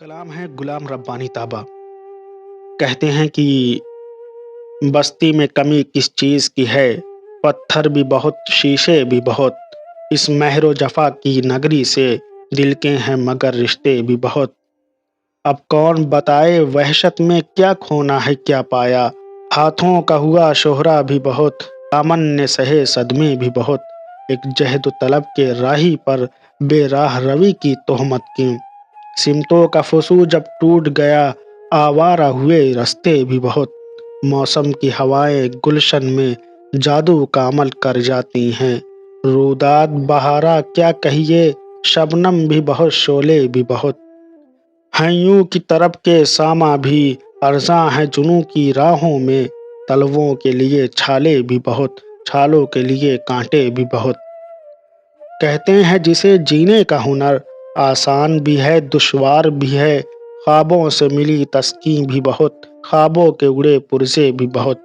کلام ہے غلام ربانی طابہ۔ کہتے ہیں کہ بستی میں کمی کس چیز کی ہے، پتھر بھی بہت شیشے بھی بہت، اس مہر و جفا کی نگری سے دل کے ہیں مگر رشتے بھی بہت۔ اب کون بتائے وحشت میں کیا کھونا ہے کیا پایا، ہاتھوں کا ہوا شہرا بھی بہت، دامن نے سہے صدمے بھی بہت۔ ایک جہد و طلب کے راہی پر بے راہ روی کی تہمت کیوں، سمتوں کا فسو جب ٹوٹ گیا آوارہ ہوئے رستے بھی بہت۔ موسم کی ہوائیں گلشن میں جادو کا عمل کر جاتی ہیں، روداد بہارا کیا کہیے، شبنم بھی بہت شعلے بھی بہت۔ ہیں یوں کی طرب کے ساماں بھی ارزاں ہیں جنوں کی راہوں میں، تلووں کے لیے چھالے بھی بہت، چھالوں کے لیے کانٹے بھی بہت۔ کہتے ہیں جسے جینے کا ہنر آسان بھی ہے دشوار بھی ہے، خوابوں سے ملی تسکین بھی بہت، خوابوں کے اڑے پرزے بھی بہت۔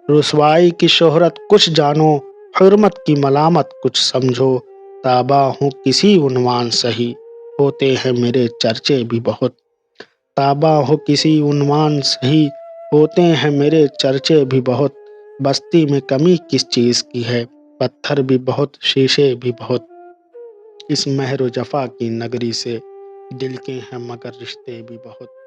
رسوائی کی شہرت کچھ جانو، حرمت کی ملامت کچھ سمجھو، طابہ ہوں کسی عنوان سہی، ہوتے ہیں میرے چرچے بھی بہت۔ طابہ ہو کسی عنوان سہی، ہوتے ہیں میرے چرچے بھی بہت۔ بستی میں کمی کس چیز کی ہے، پتھر بھی بہت شیشے بھی بہت، اس مہر و جفا کی نگری سے دل کے ہیں مگر رشتے بھی بہت۔